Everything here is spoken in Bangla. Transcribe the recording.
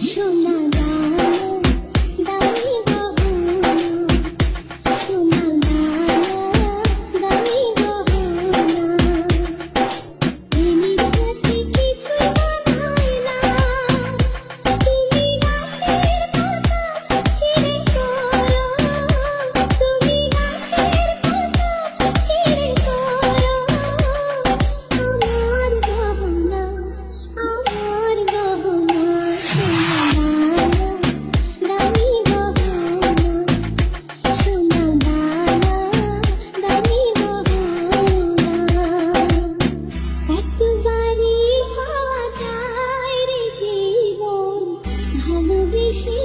সোনা দানা দামি গহনা, সোনা দানা দামি গহনা, প্রেমের কাছে কিছুই মানায় না, তুমি গাছের পাতা ছিঁড়ে করো, তুমি গাছের পাতা ছিঁড়ে করো, আমার গহনা, আমার গহনা, সোনা দানা দামি গহনা, সোনা দানা দামি গহনা। একবারই পাওয়া যায় রে জীবন, ভালোবেসে